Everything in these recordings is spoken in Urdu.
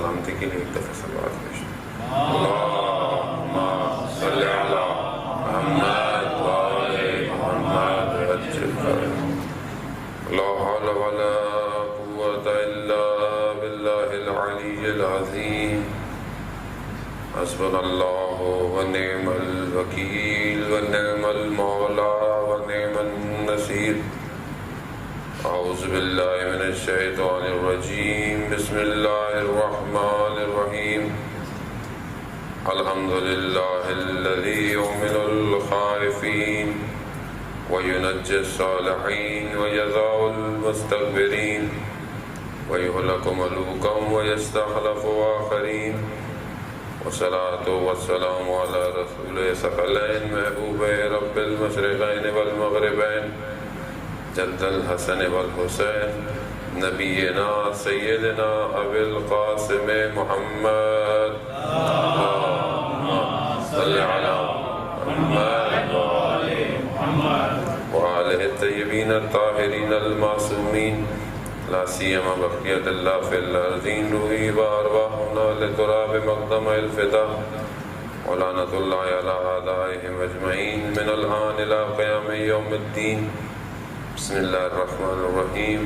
سلامتی کے لیے ایک دفعہ صلوات پیش اللہم صلی علی محمد وآل محمد وعجل فرجہ لا حول ولا قوة الا باللہ العلی العظیم حسبنا اللہ ونعم الوکیل ونعم المولا ونعم النصیر اعوذ باللہ من الشیطان الرجیم بسم اللہ الرحمن الرحیم الحمدللہ الذی یؤمن الخائفین وینجی الصالحین ویضع المستکبرین ویہلک ملوکا ویستخلف آخرین والصلاة والسلام على رسول ثقلین محبوب رب المشرقین والمغربین جد الحسن والحسین نبینا سیدنا ابی القاسم محمد اللہم صلی علی محمد وآلہ الطیبین الطاہرین المعصومین لا سیما بقیت اللہ فی الارضین روحی وارواحنا لتراب مقدم الفدا ولعنت اللہ علی اعدائهم اجمعین من الآن الى قیام یوم الدین بسم اللہ الرحمن الرحیم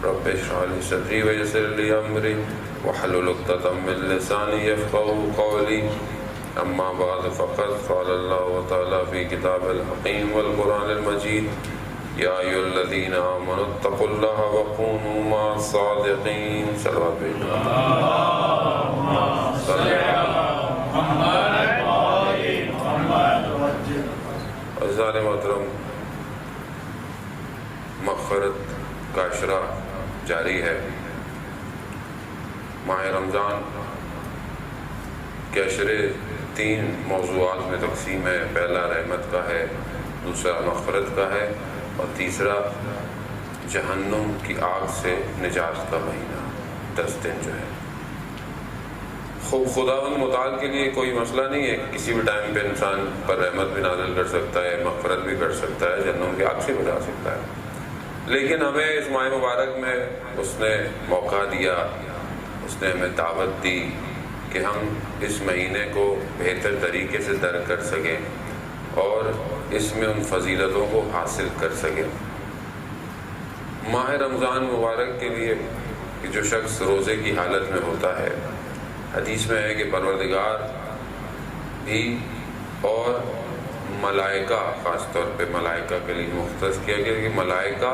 رب اشرح لی صدری ویسر لی امری واحلل عقدۃ من لسانی یفقهوا قولی اما بعد فقد قال اللہ تعالی فی کتاب الحکیم والقرآن المجید یا ایھا الذین آمنوا اتقوا اللہ وکونوا مع الصادقین صلوات بھیجو اللہم صلی علی محمد عزیزان محترم، مغفرت کا عشرہ جاری ہے۔ ماہ رمضان کے عشرے 3 موضوعات میں تقسیم ہے۔ پہلا رحمت کا ہے، دوسرا مغفرت کا ہے، اور تیسرا جہنم کی آگ سے نجات کا مہینہ 10 دن جو ہے۔ خداوند متعال کے لیے کوئی مسئلہ نہیں ہے، کسی بھی ٹائم پہ انسان پر رحمت بھی نازل کر سکتا ہے، مغفرت بھی کر سکتا ہے، جہنم کی آگ سے بچا سکتا ہے، لیکن ہمیں اس ماہ مبارک میں اس نے موقع دیا، اس نے ہمیں دعوت دی کہ ہم اس مہینے کو بہتر طریقے سے درک کر سکیں اور اس میں ان فضیلتوں کو حاصل کر سکیں۔ ماہ رمضان مبارک کے لیے کہ جو شخص روزے کی حالت میں ہوتا ہے، حدیث میں ہے کہ پروردگار بھی اور ملائکہ، خاص طور پہ ملائکہ کے لیے مختص کیا گیا کہ ملائکہ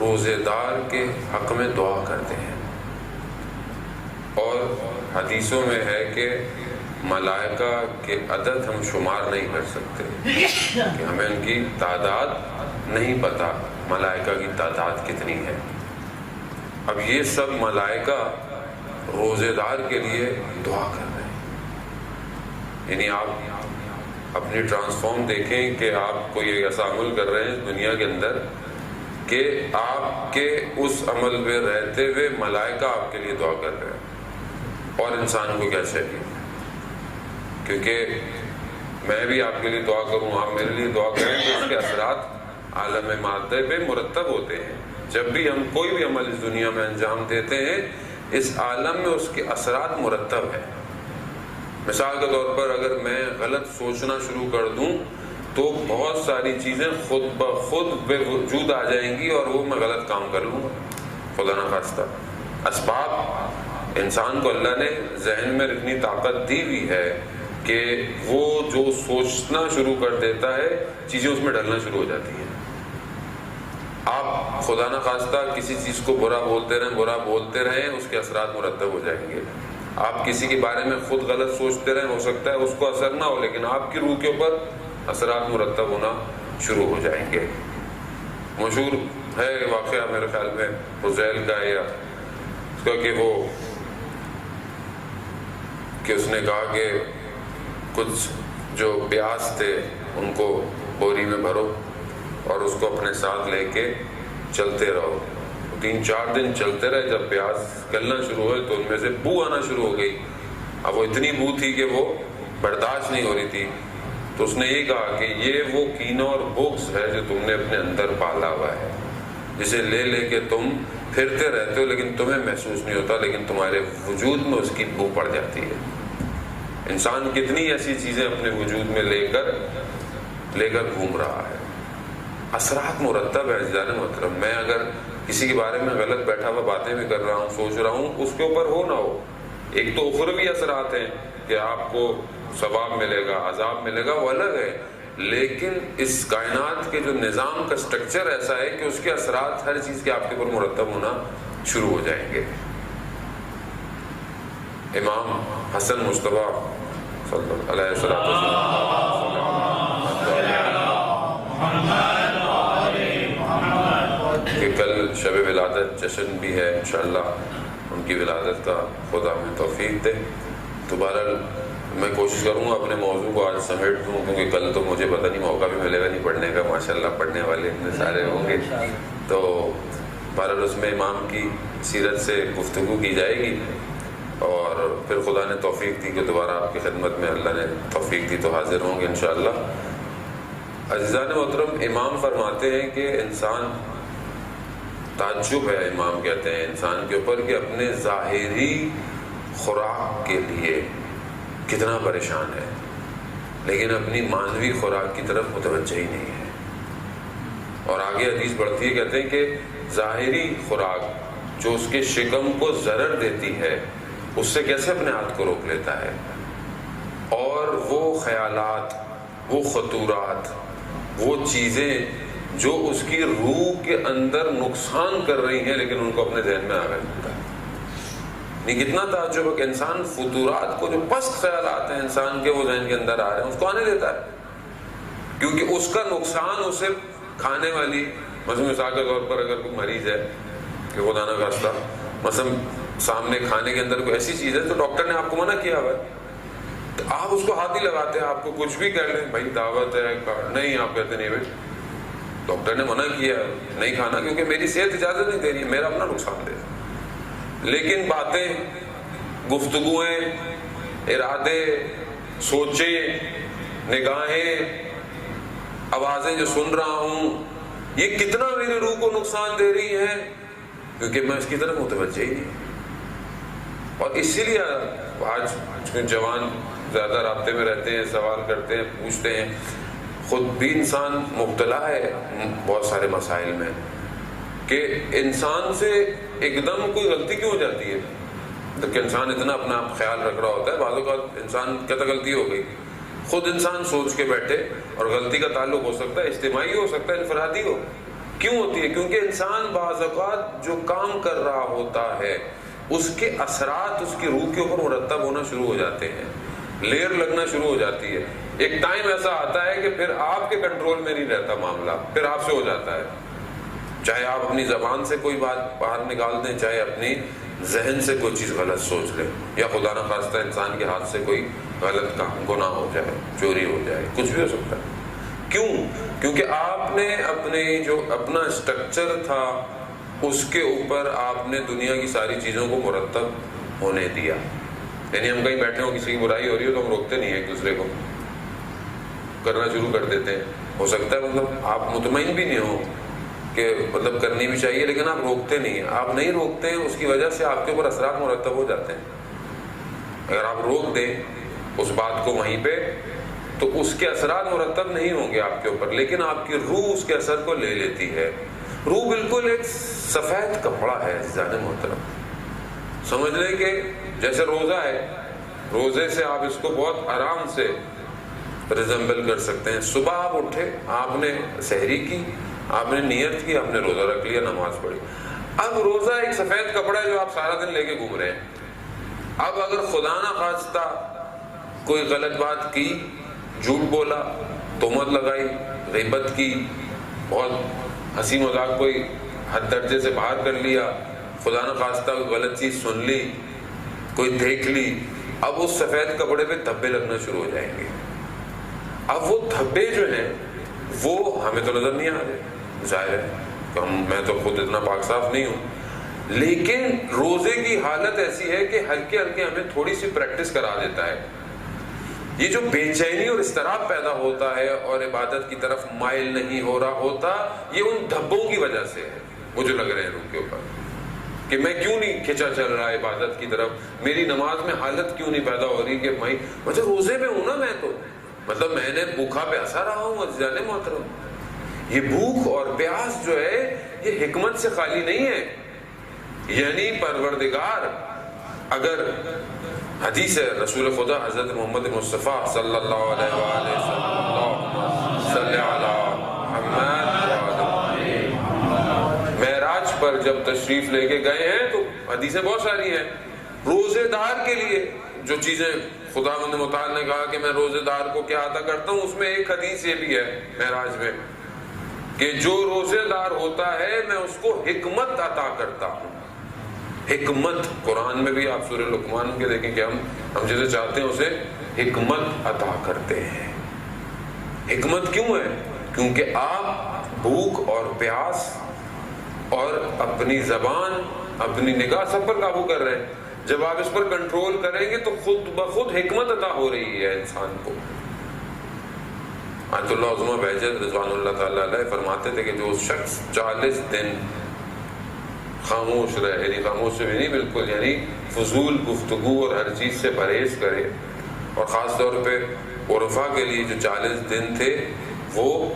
روزے دار کے حق میں دعا کرتے ہیں، اور حدیثوں میں ہے کہ ملائکہ کے عدد ہم شمار نہیں کر سکتے، کہ ہمیں ان کی تعداد نہیں پتہ، ملائکہ کی تعداد کتنی ہے۔ اب یہ سب ملائکہ روزے دار کے لیے دعا کر رہے ہیں، یعنی آپ اپنی ٹرانسفارم دیکھیں کہ آپ کوئی ایسا عمل کر رہے ہیں دنیا کے اندر کہ آپ کے اس عمل میں رہتے ہوئے ملائکہ آپ کے لیے دعا کر رہے ہیں، اور انسان کو کیا چاہیے؟ کیونکہ میں بھی آپ کے لیے دعا کروں، آپ میرے لیے دعا کریں تو اس کے اثرات عالم مادہ پہ مرتب ہوتے ہیں۔ جب بھی ہم کوئی بھی عمل اس دنیا میں انجام دیتے ہیں، اس عالم میں اس کے اثرات مرتب ہیں۔ مثال کے طور پر اگر میں غلط سوچنا شروع کر دوں تو بہت ساری چیزیں خود بخود بے وجود آ جائیں گی اور وہ میں غلط کام کر لوں گا، خدا نخواستہ۔ اسباب انسان کو اللہ نے ذہن میں اتنی طاقت دی ہوئی ہے کہ وہ جو سوچنا شروع کر دیتا ہے چیزیں اس میں ڈلنا شروع ہو جاتی ہیں۔ آپ خدا نخواستہ کسی چیز کو برا بولتے رہیں اس کے اثرات مرتب ہو جائیں گے۔ آپ کسی کے بارے میں خود غلط سوچتے رہیں، ہو سکتا ہے اس کو اثر نہ ہو لیکن آپ کی روح کے اوپر اثرات مرتب ہونا شروع ہو جائیں گے۔ مشہور ہے واقعہ میرے خیال میں حذیل کا یا اس کا کہ اس نے کہا کہ کچھ جو پیاز تھے ان کو بوری میں بھرو اور اس کو اپنے ساتھ لے کے چلتے رہو۔ 3-4 دن چلتے رہے، جب پیاز گلنا شروع ہوئے تو ان میں سے بو آنا شروع ہو گئی۔ اب وہ اتنی بو تھی کہ وہ برداشت نہیں ہو رہی تھی، تو اس نے یہ کہا کہ یہ وہ کینہ اور بغض ہے جو تم نے اپنے اندر پالا ہوا ہے، جسے لے لے کے تم پھرتے رہتے ہو لیکن تمہیں محسوس نہیں ہوتا، لیکن تمہارے وجود میں اس کی بو پڑ جاتی ہے۔ انسان کتنی ایسی چیزیں اپنے وجود میں لے کر گھوم رہا ہے، اثرات مرتب ہے عزیزان محترم۔ میں اگر کسی کے بارے میں غلط بیٹھا ہوا باتیں بھی کر رہا ہوں، سوچ رہا ہوں، اس کے اوپر ہو نہ ہو، ایک تو اخروی اثرات ہیں کہ آپ کو ثواب ملے گا، عذاب ملے گا، وہ الگ ہے، لیکن اس کائنات کے جو نظام کا سٹرکچر ایسا ہے کہ اس کے اثرات ہر چیز کے آپ کے اوپر مرتب ہونا شروع ہو جائیں گے۔ امام حسن مصطفیٰ صلی اللہ علیہ وسلم کہ کل شب ولادت جشن بھی ہے، انشاءاللہ ان کی ولادت کا خدا ہمیں توفیق دے۔ تو بہرحال میں کوشش کروں گا اپنے موضوع کو آج سمیٹ دوں، کیونکہ کل تو مجھے پتہ نہیں موقع بھی ملے گا نہیں پڑھنے کا، ماشاءاللہ پڑھنے والے اتنے سارے ہوں گے، تو بہرحال اس میں امام کی سیرت سے گفتگو کی جائے گی، اور پھر خدا نے توفیق دی کہ دوبارہ آپ کی خدمت میں اللہ نے توفیق دی تو حاضر ہوں گے انشاءاللہ۔ عزیزان محترم، امام فرماتے ہیں کہ انسان، تعجب ہے امام کہتے ہیں انسان کے اوپر کہ اپنے ظاہری خوراک کے لیے کتنا پریشان ہے، لیکن اپنی معنوی خوراک کی طرف متوجہ ہی نہیں ہے۔ اور آگے حدیث بڑھتی ہے، کہتے ہیں کہ ظاہری خوراک جو اس کے شکم کو ضرر دیتی ہے، اس سے کیسے اپنے ہاتھ کو روک لیتا ہے، اور وہ خیالات، وہ خطورات، وہ چیزیں جو اس کی روح کے اندر نقصان کر رہی ہیں لیکن ان کو اپنے ذہن میں آ رہا ہے۔ نہیں، کتنا تعجب ہے کہ انسان فطورات کو، جو پست خیالات ہیں انسان کے، وہ ذہن کے اندر آ رہے ہیں، اس کو آنے دیتا ہے، کیونکہ اس کا نقصان اسے کھانے والی، مثال کے طور پر اگر کوئی مریض ہے کہ خدا نہ خواستہ مثلا سامنے کھانے کے اندر کوئی ایسی چیز ہے تو ڈاکٹر نے آپ کو منع کیا ہوا ہے، تو آپ اس کو ہاتھ ہی لگاتے ہیں، آپ کو کچھ بھی کہہ لیں، بھائی دعوت ہے، نہیں، آپ کہتے نہیں بھائی ڈاکٹر نے منع کیا نہیں کھانا کیونکہ میری صحت اجازت نہیں دے رہی ہے، میرا اپنا نقصان دے۔ لیکن باتیں، گفتگویں، ارادے، سوچیں، نگاہیں، آوازیں جو سن رہا ہوں، یہ کتنا میرے روح کو نقصان دے رہی ہیں، کیونکہ میں اس کی طرف متوجہ ہی نہیں۔ اور اسی لیے آج جوان زیادہ رابطے میں رہتے ہیں، سوال کرتے ہیں، پوچھتے ہیں، خود بھی انسان مبتلا ہے بہت سارے مسائل میں کہ انسان سے ایک دم کوئی غلطی کیوں ہو جاتی ہے، کہ انسان اتنا اپنا خیال رکھ رہا ہوتا ہے، بعض اوقات انسان کہتا غلطی ہو گئی، خود انسان سوچ کے بیٹھے، اور غلطی کا تعلق ہو سکتا ہے اجتماعی ہو سکتا ہے انفرادی ہو۔ کیوں ہوتی ہے؟ کیونکہ انسان بعض اوقات جو کام کر رہا ہوتا ہے اس کے اثرات اس کی روح کے اوپر مرتب ہونا شروع ہو جاتے ہیں، لیر لگنا شروع ہو جاتی ہے۔ ایک ٹائم ایسا آتا ہے کہ پھر آپ کے کنٹرول میں نہیں رہتا معاملہ، پھر آپ سے ہو جاتا ہے، چاہے آپ اپنی زبان سے کوئی بات باہر نکال دیں، چاہے اپنی ذہن سے کوئی چیز غلط سوچ لیں، یا خدا نہ خواستہ انسان کے ہاتھ سے کوئی غلط کام، گناہ ہو جائے، چوری ہو جائے، کچھ بھی ہو سکتا ہے۔ کیوں؟ کیونکہ آپ نے اپنے جو اپنا اسٹرکچر تھا اس کے اوپر آپ نے دنیا کی ساری چیزوں کو مرتب ہونے دیا۔ یعنی ہم کہیں بیٹھے ہوں، کسی کی برائی ہو رہی ہو تو ہم روکتے نہیں ہیں، ایک دوسرے کو کرنا شروع کر دیتے ہیں۔ ہو سکتا ہے مطلب آپ مطمئن بھی نہیں ہو کہ مطلب کرنی بھی چاہیے، لیکن آپ روکتے نہیں ہیں۔ آپ نہیں روکتے ہیں، اس کی وجہ سے آپ کے اوپر اثرات مرتب ہو جاتے ہیں۔ اگر آپ روک دیں اس بات کو وہیں پہ تو اس کے اثرات مرتب نہیں ہوں گے آپ کے اوپر، لیکن آپ کی روح اس کے اثر کو لے لیتی ہے۔ روح بالکل ایک سفید کپڑا ہے عزیزان محترم، سمجھ لیں کہ جیسے روزہ ہے، روزے سے آپ اس کو بہت آرام سے ریزمبل کر سکتے ہیں۔ صبح آپ اٹھے، آپ نے سحری کی، آپ نے نیت کی، آپ نے روزہ رکھ لیا، نماز پڑھی۔ اب روزہ ایک سفید کپڑا ہے جو آپ سارا دن لے کے گھوم رہے ہیں۔ اب اگر خدا نہ خواستہ کوئی غلط بات کی، جھوٹ بولا، تہمت لگائی، غیبت کی، بہت ہنسی مذاق کوئی حد درجے سے باہر کر لیا، خدا نہ خواستہ کوئی غلط چیز سن لی، کوئی دیکھ لی، اب اس سفید کپڑے پہ دھبے لگنا شروع ہو جائیں گے۔ اب وہ دھبے جو ہیں وہ ہمیں تو نظر نہیں آ رہے، ظاہر ہے کہ میں تو خود اتنا پاک صاف نہیں ہوں، لیکن روزے کی حالت ایسی ہے کہ ہلکے ہلکے ہمیں تھوڑی سی پریکٹس کرا دیتا ہے۔ یہ جو بے چینی اور اضطراب پیدا ہوتا ہے اور عبادت کی طرف مائل نہیں ہو رہا ہوتا، یہ ان دھبوں کی وجہ سے ہے، وہ جو لگ رہے ہیں روح کے اوپر۔ کہ میں کیوں نہیں کھینچا چل رہا عبادت کی طرف, میری نماز میں حالت کیوں نہیں پیدا ہو رہی کہ بھائی مجھے روزے میں ہوں نا, میں تو مطلب میں نے بھوکا پیاسا رہا ہوں. عزیزان محترم, یہ بھوک اور پیاس جو ہے یہ حکمت سے خالی نہیں ہے. یعنی پروردگار, اگر حدیث ہے رسول خدا حضرت محمد مصطفیٰ صلی اللہ علیہ وآلہ وسلم صلی علی محمد معراج پر جب تشریف لے کے گئے ہیں تو حدیثیں بہت ساری ہیں. روزے دار کے لیے جو چیزیں خداوند متعال نے کہا کہ میں روزے دار کو کیا عطا کرتا ہوں, اس میں ایک حدیث یہ بھی ہے معراج میں کہ جو روزے دار ہوتا ہے میں اس کو حکمت عطا کرتا ہوں. حکمت قرآن میں بھی آپ سورہ لقمان کے دیکھیں کہ ہم جسے چاہتے ہیں اسے حکمت عطا کرتے ہیں. حکمت کیوں ہے؟ کیونکہ آپ بھوک اور پیاس اور اپنی زبان, اپنی نگاہ سب پر قابو کر رہے ہیں. جب آپ اس پر کنٹرول کریں گے تو خود بخود حکمت عطا ہو رہی ہے انسان کو. آیت اللہ عظمہ بہجت رضوان اللہ تعالیٰ علیہ فرماتے تھے کہ جو شخص 40 دن خاموش رہے, یعنی خاموش سے بھی نہیں بالکل, یعنی فضول گفتگو اور ہر چیز سے پرہیز کرے, اور خاص طور پہ عرفہ کے لیے جو 40 دن تھے وہ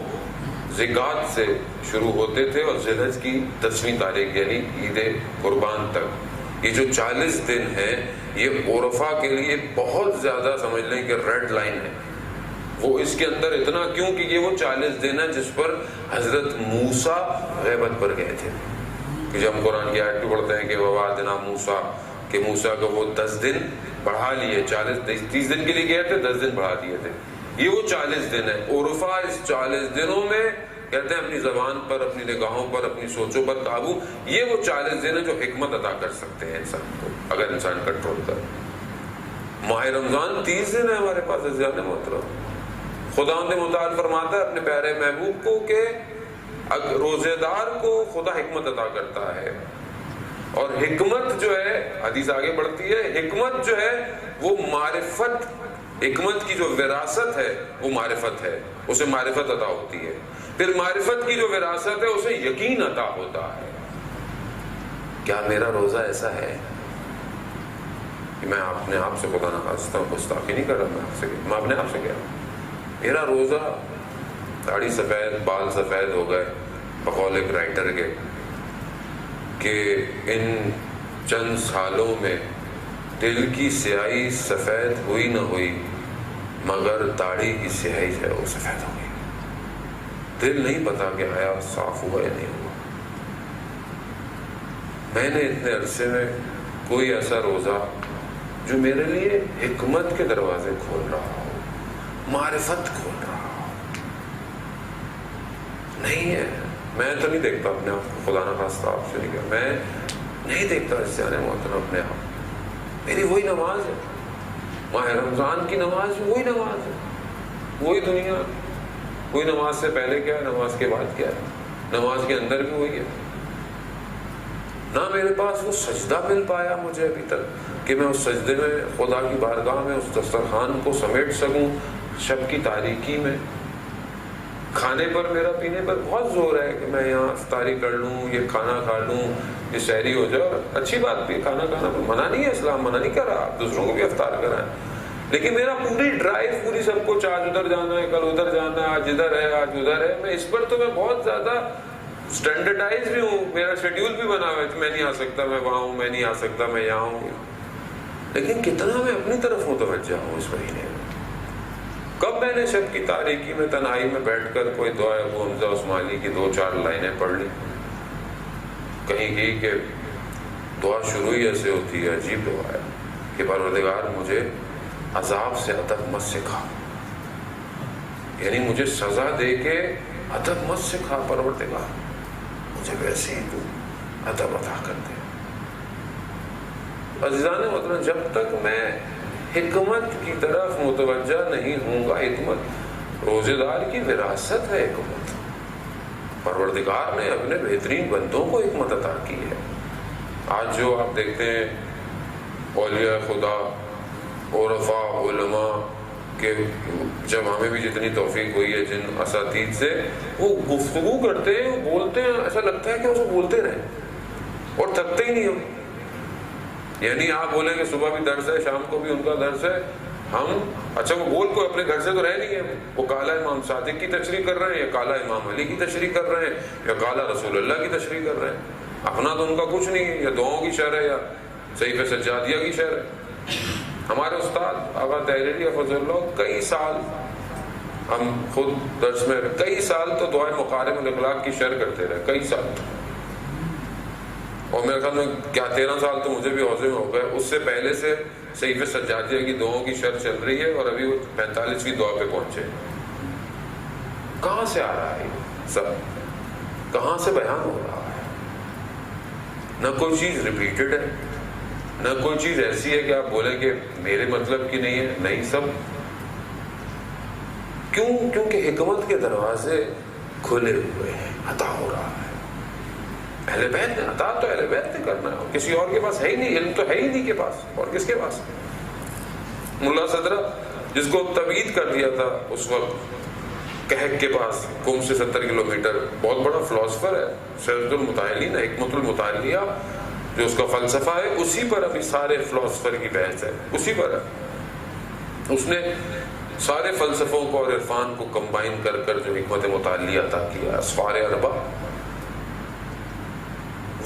ذکات سے شروع ہوتے تھے اور ذی الحج کی 10ویں تاریخ یعنی عید قربان تک. یہ جو 40 دن ہیں یہ عرفہ کے لیے بہت زیادہ سمجھ لیں کہ ریڈ لائن ہے. وہ اس کے اندر اتنا کیوں کہ یہ وہ 40 دن ہے جس پر حضرت موسیٰ غیبت پر گئے تھے. کہ جب ہم قرآن کی آیت پڑھتے ہیں کہ وَوَعَدْنَا موسیٰ, کہ موسیٰ کو وہ 10 دن بڑھا لیے, 30 دن کے لیے گئے تھے, 10 دن بڑھا دیے تھے. یہ وہ 40 دن ہے. عرفہ اس 40 دنوں میں کہتے ہیں اپنی زبان پر, اپنی نگاہوں پر, اپنی سوچوں پر قابو. یہ وہ 40 دن ہے جو حکمت عطا کر سکتے ہیں انسان کو اگر انسان کنٹرول کرے. ماہ رمضان 30 دن ہے ہمارے پاس عزیزان محترم. خداوند متعال فرماتا ہے اپنے پیارے محبوب کو کہ روزے دار کو خدا حکمت عطا کرتا ہے. اور حکمت جو ہے, حدیث آگے بڑھتی ہے, حکمت جو ہے وہ معرفت, حکمت کی جو وراثت ہے وہ معرفت ہے, اسے معرفت عطا ہوتی ہے. پھر معرفت کی جو وراثت ہے اسے یقین عطا ہوتا ہے. کیا میرا روزہ ایسا ہے کہ میں اپنے آپ سے خدا نخواستہ گستاخی نہیں کر رہا, میں اپنے آپ سے کہہ رہا ہوں میرا روزہ, داڑھی سفید, بال سفید ہو گئے, بقول ایک رائٹر کے کہ ان چند سالوں میں دل کی سیاہی سفید ہوئی نہ ہوئی مگر داڑھی کی سیاہی جو ہے وہ سفید ہو گئی. دل نہیں پتا کہ آیا صاف ہوا یا نہیں ہوا. میں نے اتنے عرصے میں کوئی ایسا روزہ جو میرے لیے حکمت کے دروازے کھول رہا ہو, معرفت کھول رہا ہو, نہیں ہے. میں تو نہیں دیکھتا اپنے آپ کو, خدا نخواستہ آپ سے نہیں کہا, میں نہیں دیکھتا اس سے آنے محترم اپنے آپ. میری وہی نماز ہے, ماہ رمضان کی نماز وہی نماز ہے, وہی دنیا, وہی نماز سے پہلے کیا ہے, نماز کے بعد کیا ہے, نماز کے اندر بھی وہی ہے. نہ میرے پاس وہ سجدہ مل پایا مجھے ابھی تک کہ میں اس سجدے میں خدا کی بارگاہ میں اس دسترخوان کو سمیٹ سکوں شب کی تاریکی میں. کھانے پر میرا پینے پر بہت زور ہے کہ میں یہاں افطاری کر لوں, یہ کھانا کھا لوں, یہ سحری ہو جائے. اور اچھی بات بھی, کھانا کھانا منع نہیں ہے, اسلام منع نہیں کر رہا, آپ دوسروں کو بھی افطار کرائیں. لیکن میرا پوری ڈرائیو پوری سب کچھ, آج ادھر جانا ہے, کل ادھر جانا ہے, آج ادھر ہے, آج ادھر ہے, میں اس پر تو میں بہت زیادہ اسٹینڈرڈائز بھی ہوں. میرا شیڈیول بھی بنا ہوا ہے کہ میں نہیں آ سکتا, میں وہاں ہوں, میں نہیں آ سکتا, میں یہاں ہوں. لیکن کتنا میں اپنی طرف متوجہ ہوں اس مہینے میں. کب میں نے شب کی تاریکی میں تنہائی میں بیٹھ کر کوئی دعا ابو حمزہ عثمانی کی 2-4 لائنیں پڑھ لی, کہیں کی کہ دعا شروع ہی ایسے ہوتی ہے, عجیب دعا ہے کہ پروردگار مجھے عذاب سے ادب مت سکھا, یعنی مجھے سزا دے کے ادب مت سکھا پروردگار, مجھے ویسے ہی تو ادب عطا کر دے. عزیزان محترم, جب تک میں حکمت کی طرف متوجہ نہیں ہوں گا, حکمت روزے دار کی وراثت ہے, حکمت پروردگار نے اپنے بہترین بندوں کو حکمت عطا کی ہے. آج جو آپ دیکھتے ہیں اولیاء خدا, عرفاء, علماء کہ جب ہمیں بھی جتنی توفیق ہوئی ہے جن اساتید سے, وہ گفتگو کرتے ہیں, وہ بولتے ہیں, ایسا لگتا ہے کہ وہ بولتے رہیں. اور تھکتے ہی نہیں ہم. یعنی آپ بولیں کہ صبح بھی درس ہے, شام کو بھی ان کا درس ہے, ہم اچھا وہ بول کو اپنے گھر سے تو رہ نہیں ہے, وہ کالا امام صادق کی تشریح کر رہے ہیں, یا کالا امام علی کی تشریح کر رہے ہیں, یا کالا رسول اللہ کی تشریح کر رہے ہیں. اپنا تو ان کا کچھ نہیں ہے, یا دعاؤں کی شرح ہے یا صحیفہ سجادیہ کی شرح ہے. ہمارے استاد آقا تحریری حفظ اللہ کئی سال, ہم خود درس میں کئی سال تو دعائے مقارب الاخلاق کی شرح کرتے رہے, کئی سال. اور میرے خیال میں کیا 13 سال تو مجھے بھی حوصے میں ہو گئے. اس سے پہلے سے صحیفہ سجادیہ کی دعاؤں کی شرح چل رہی ہے, اور ابھی وہ 45ویں دعا پہ پہنچے. کہاں سے آ رہا ہے سب, کہاں سے بیان ہو رہا ہے؟ نہ کوئی چیز ریپیٹڈ ہے, نہ کوئی چیز ایسی ہے کہ آپ بولیں کہ میرے مطلب کی نہیں ہے. نہیں, سب کیوں؟ کیونکہ حکمت کے دروازے کھلے ہوئے ہیں, عطا ہو رہا ہے. اہل بیت نے عطا تو اہل بیت نے کرنا ہے, اور کسی اور کے پاس ہے ہی نہیں. علم تو ہے ہی نہیں کے پاس, اور کس کے پاس؟ ملا صدرہ جس کو تبعید کر دیا تھا اس وقت کہک کے پاس, قم سے 70 کلومیٹر, بہت بڑا فلاسفر ہے, سیرت المتعالین, حکمت المتعالیہ جو اس کا فلسفہ ہے, اسی پر ابھی سارے فلاسفر کی بحث ہے, اسی پر ہے. اس نے سارے فلسفوں کو اور عرفان کو کمبائن کر کر جو حکمت متعالیہ عطا کیا, اسفار اربع.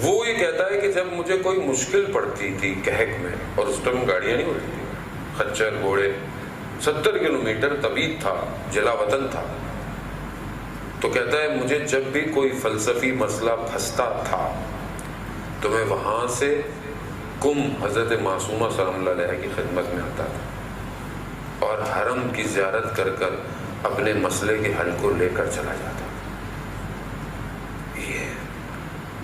وہ یہ کہتا ہے کہ جب مجھے کوئی مشکل پڑتی تھی کہک میں, اور اس ٹائم گاڑیاں نہیں ہوتی تھی, خچر گھوڑے, 70 کلومیٹر طبیعت تھا, جلا وطن تھا, تو کہتا ہے مجھے جب بھی کوئی فلسفی مسئلہ پھنستا تھا تو میں وہاں سے قم حضرت معصومہ سلام اللہ علیہ کی خدمت میں آتا تھا, اور حرم کی زیارت کر کر اپنے مسئلے کے حل کو لے کر چلا جاتا. یہ